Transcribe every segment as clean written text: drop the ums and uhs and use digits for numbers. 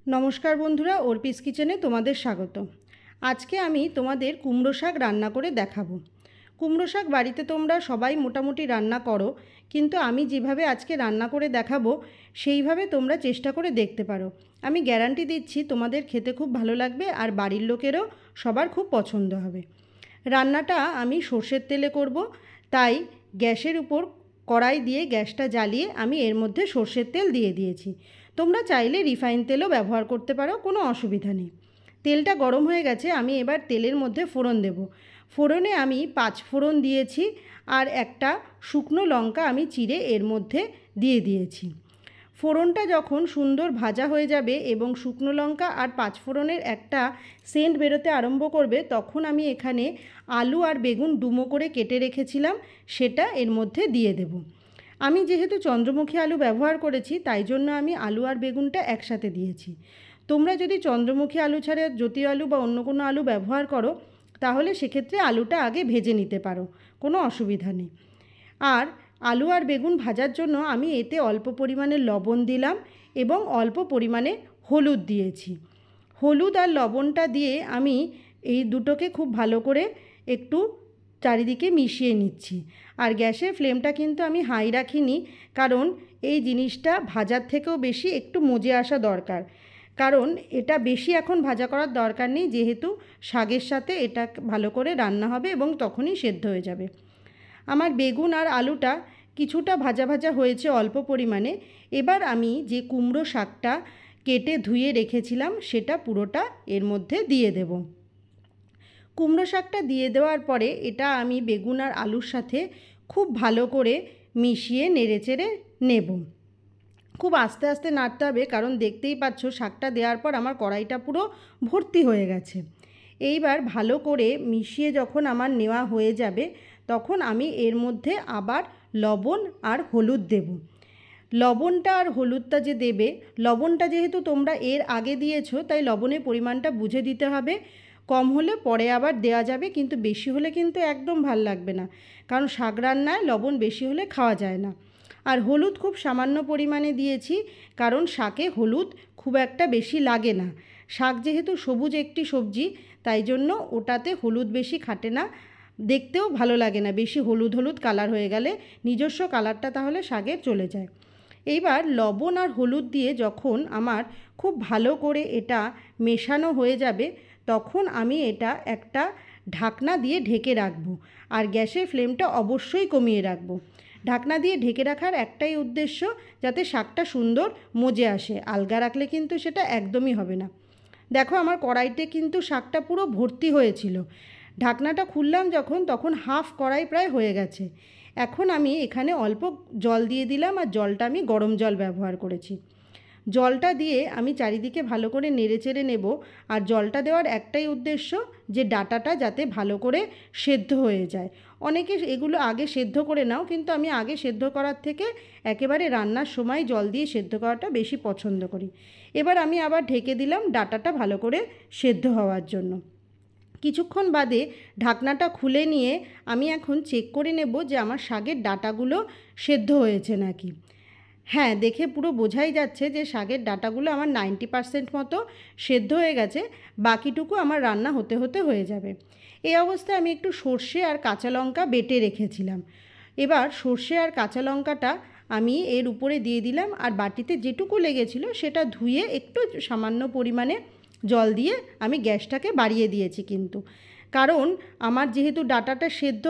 নমস্কার বন্ধুরা, অর্পিস কিচেনে তোমাদের স্বাগত। আজকে আমি তোমাদের কুমড়ো শাক রান্না করে দেখাবো। কুমড়ো শাক বাড়িতে তোমরা সবাই মোটামুটি রান্না করো, কিন্তু আমি যেভাবে আজকে রান্না করে দেখাবো সেইভাবে তোমরা চেষ্টা করে দেখতে পারো। আমি গ্যারান্টি দিচ্ছি তোমাদের খেতে খুব ভালো লাগবে আর বাড়ির লোকেরও সবার খুব পছন্দ হবে। রান্নাটা আমি সর্ষের তেলে করব, তাই গ্যাসের উপর কড়াই দিয়ে গ্যাসটা জ্বালিয়ে আমি এর মধ্যে সর্ষের তেল দিয়ে দিয়েছি। তোমরা চাইলে রিফাইন তেলও ব্যবহার করতে পারো, কোনো অসুবিধা নেই। তেলটা গরম হয়ে গেছে, আমি এবার তেলের মধ্যে ফোড়ন দেব। ফোড়নে আমি 5 ফোড়ন দিয়েছি আর একটা শুকনো লঙ্কা আমি চিড়ে এর মধ্যে দিয়ে দিয়েছি। ফোড়নটা যখন সুন্দর ভাজা হয়ে যাবে এবং শুকনো লঙ্কা আর 5 ফোড়নের একটা সেন্ট বেরোতে আরম্ভ করবে, তখন আমি এখানে আলু আর বেগুন ডুমো করে কেটে রেখেছিলাম, সেটা এর মধ্যে দিয়ে দেব। আমি যেহেতু চন্দ্রমুখী আলু ব্যবহার করেছি, তাই জন্য আমি আলু আর বেগুনটা একসাথে দিয়েছি। তোমরা যদি চন্দ্রমুখী আলু ছাড়া জ্যোতি আলু বা অন্য কোনো আলু ব্যবহার করো, তাহলে সেক্ষেত্রে আলুটা আগে ভেজে নিতে পারো, কোনো অসুবিধা নেই। আর আলু আর বেগুন ভাজার জন্য আমি এতে অল্প পরিমাণে লবণ দিলাম এবং অল্প পরিমাণে হলুদ দিয়েছি। হলুদ আর লবণটা দিয়ে আমি এই দুটোকে খুব ভালো করে একটু চারিদিকে মিশিয়ে নিচ্ছি। আর গ্যাসের ফ্লেমটা কিন্তু আমি হাই রাখিনি, কারণ এই জিনিসটা ভাজার থেকেও বেশি একটু মজে আসা দরকার। কারণ এটা বেশি এখন ভাজা করার দরকার নেই, যেহেতু শাকের সাথে এটা ভালো করে রান্না হবে এবং তখনই সেদ্ধ হয়ে যাবে। আমার বেগুন আর আলুটা কিছুটা ভাজা ভাজা হয়েছে অল্প পরিমাণে। এবার আমি যে কুমড়ো শাকটা কেটে ধুয়ে রেখেছিলাম সেটা পুরোটা এর মধ্যে দিয়ে দেব। কুমড়ো শাকটা দিয়ে দেওয়ার পরে এটা আমি বেগুন আর আলুর সাথে খুব ভালো করে মিশিয়ে নেড়েচেড়ে নেব। খুব আস্তে আস্তে নাড়তে হবে, কারণ দেখতেই পাচ্ছ শাকটা দেওয়ার পর আমার কড়াইটা পুরো ভর্তি হয়ে গেছে। এইবার ভালো করে মিশিয়ে যখন আমার নেওয়া হয়ে যাবে, তখন আমি এর মধ্যে আবার লবণ আর হলুদ দেব। লবণটা আর হলুদটা যে দেবে, লবণটা যেহেতু তোমরা এর আগে দিয়েছো, তাই লবণের পরিমাণটা বুঝে দিতে হবে। কম হলে পরে আবার দেওয়া যাবে, কিন্তু বেশি হলে কিন্তু একদম ভাল লাগবে না, কারণ শাক রান্নায় লবণ বেশি হলে খাওয়া যায় না। আর হলুদ খুব সামান্য পরিমাণে দিয়েছি, কারণ শাকে হলুদ খুব একটা বেশি লাগে না। শাক যেহেতু সবুজ একটি সবজি, তাই জন্য ওটাতে হলুদ বেশি খাটে না, দেখতেও ভালো লাগে না বেশি হলুদ হলুদ কালার হয়ে গেলে, নিজস্ব কালারটা তাহলে শাকের চলে যায়। এইবার লবণ আর হলুদ দিয়ে যখন আমার খুব ভালো করে এটা মেশানো হয়ে যাবে, তখন আমি এটা একটা ঢাকনা দিয়ে ঢেকে রাখবো। আর গ্যাসের ফ্লেমটা অবশ্যই কমিয়ে রাখবো। ঢাকনা দিয়ে ঢেকে রাখার একটাই উদ্দেশ্য, যাতে শাকটা সুন্দর মজে আসে। আলগা রাখলে কিন্তু সেটা একদমই হবে না। দেখো আমার কড়াইতে কিন্তু শাকটা পুরো ভর্তি হয়েছিল। ঢাকনাটা খুললাম যখন, তখন হাফ কড়াই প্রায় হয়ে গেছে। এখন আমি এখানে অল্প জল দিয়ে দিলাম, আর জলটা আমি গরম জল ব্যবহার করেছি। জলটা দিয়ে আমি চারিদিকে ভালো করে নেড়েচেড়ে নেব। আর জলটা দেওয়ার একটাই উদ্দেশ্য, যে ডাঁটাটা যাতে ভালো করে সেদ্ধ হয়ে যায়। অনেকে এগুলো আগে সেদ্ধ করে নাও, কিন্তু আমি আগে সেদ্ধ করার থেকে একেবারে রান্নার সময় জল দিয়ে সেদ্ধ করাটা বেশি পছন্দ করি। এবার আমি আবার ঢেকে দিলাম ডাঁটাটা ভালো করে সেদ্ধ হওয়ার জন্য। কিছুক্ষণ বাদে ঢাকনাটা খুলে নিয়ে আমি এখন চেক করে নেব যে আমার শাকের ডাঁটাগুলো সেদ্ধ হয়েছে নাকি। হ্যাঁ, দেখে পুরো বোঝাই যাচ্ছে যে শাকের ডাঁটাগুলো আমার 90% মতো সেদ্ধ হয়ে গেছে। বাকিটুকু আমার রান্না হতে হতে হয়ে যাবে। এই অবস্থায় আমি একটু সর্ষে আর কাঁচা লঙ্কা বেটে রেখেছিলাম। এবার সর্ষে আর কাঁচা লঙ্কাটা আমি এর উপরে দিয়ে দিলাম, আর বাটিতে যেটুকু লেগেছিল সেটা ধুয়ে একটু সামান্য পরিমাণে জল দিয়ে আমি গ্যাসটাকে বাড়িয়ে দিয়েছি। কিন্তু কারণ আমার যেহেতু ডাঁটাটা সেদ্ধ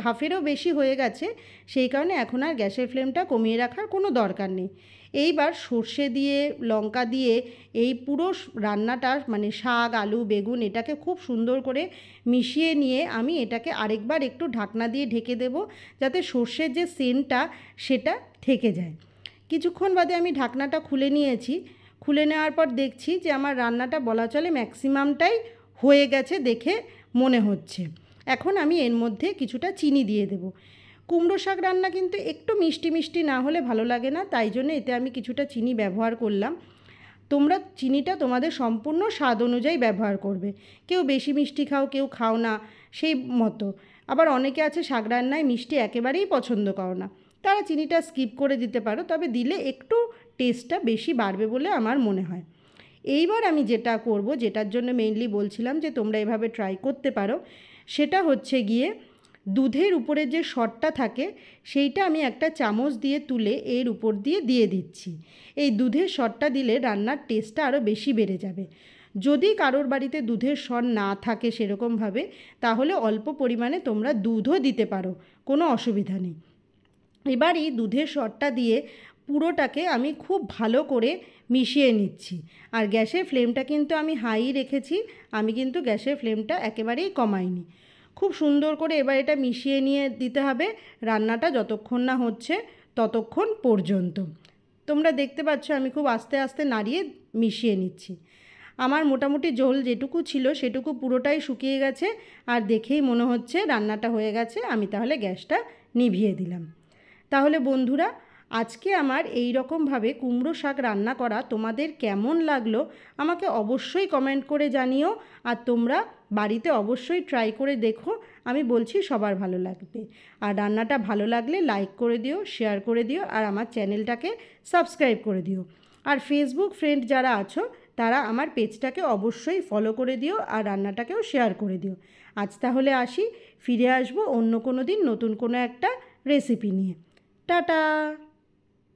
হাফেরও বেশি হয়ে গেছে, সেই কারণে এখন আর গ্যাসের ফ্লেমটা কমিয়ে রাখার কোনো দরকার নেই। এইবার সর্ষে দিয়ে লঙ্কা দিয়ে এই পুরো রান্নাটা, মানে শাক আলু বেগুন, এটাকে খুব সুন্দর করে মিশিয়ে নিয়ে আমি এটাকে আরেকবার একটু ঢাকনা দিয়ে ঢেকে দেব, যাতে সর্ষের যে সেন্টটা সেটা থেকে যায়। কিছুক্ষণ বাদে আমি ঢাকনাটা খুলে নিয়েছি। খুলে নেওয়ার পর দেখছি যে আমার রান্নাটা বলা চলে ম্যাক্সিমামটাই হয়ে গেছে দেখে মনে হচ্ছে। এখন আমি এর মধ্যে কিছুটা চিনি দিয়ে দেব। কুমড়ো শাক রান্না কিন্তু একটু মিষ্টি মিষ্টি না হলে ভালো লাগে না, তাই জন্য এতে আমি কিছুটা চিনি ব্যবহার করলাম। তোমরা চিনিটা তোমাদের সম্পূর্ণ স্বাদ অনুযায়ী ব্যবহার করবে। কেউ বেশি মিষ্টি খাও, কেউ খাও না, সেই মতো। আবার অনেকে আছে শাক রান্নায় মিষ্টি একেবারেই পছন্দ করো না, তারা চিনিটা স্কিপ করে দিতে পারো, তবে দিলে একটু টেস্টটা বেশি বাড়বে বলে আমার মনে হয়। এইবার আমি যেটা করব, যেটার জন্য মেইনলি বলছিলাম যে তোমরা এভাবে ট্রাই করতে পারো, সেটা হচ্ছে গিয়ে দুধের উপরে যে সরটা থাকে সেইটা আমি একটা চামচ দিয়ে তুলে এর উপর দিয়ে দিচ্ছি। এই দুধের সরটা দিলে রান্নার টেস্টটা আরও বেশি বেড়ে যাবে। যদি কারোর বাড়িতে দুধের সর না থাকে সেরকমভাবে, তাহলে অল্প পরিমাণে তোমরা দুধও দিতে পারো, কোনো অসুবিধা নেই। এবার এই দুধের সরটা দিয়ে পুরোটাকে আমি খুব ভালো করে মিশিয়ে নিচ্ছি। আর গ্যাসের ফ্লেমটা কিন্তু আমি হাই রেখেছি, আমি কিন্তু গ্যাসের ফ্লেমটা একেবারেই কমাইনি। খুব সুন্দর করে এবার এটা মিশিয়ে নিয়ে দিতে হবে রান্নাটা যতক্ষণ না হচ্ছে ততক্ষণ পর্যন্ত। তোমরা দেখতে পাচ্ছ আমি খুব আস্তে আস্তে নাড়িয়ে মিশিয়ে নিচ্ছি। আমার মোটামুটি ঝোল যেটুকু ছিল সেটুকু পুরোটাই শুকিয়ে গেছে, আর দেখেই মনে হচ্ছে রান্নাটা হয়ে গেছে। আমি তাহলে গ্যাসটা নিভিয়ে দিলাম। তাহলে বন্ধুরা, আজকে আমার এই রকমভাবে কুমড়ো শাক রান্না করা তোমাদের কেমন লাগলো আমাকে অবশ্যই কমেন্ট করে জানিও। আর তোমরা বাড়িতে অবশ্যই ট্রাই করে দেখো, আমি বলছি সবার ভালো লাগবে। আর রান্নাটা ভালো লাগলে লাইক করে দিও, শেয়ার করে দিও, আর আমার চ্যানেলটাকে সাবস্ক্রাইব করে দিও। আর ফেসবুক ফ্রেন্ড যারা আছো তারা আমার পেজটাকে অবশ্যই ফলো করে দিও, আর রান্নাটাকেও শেয়ার করে দিও। আজ তাহলে আসি, ফিরে আসবো অন্য কোনো দিন নতুন কোনো একটা রেসিপি নিয়ে। টাটা।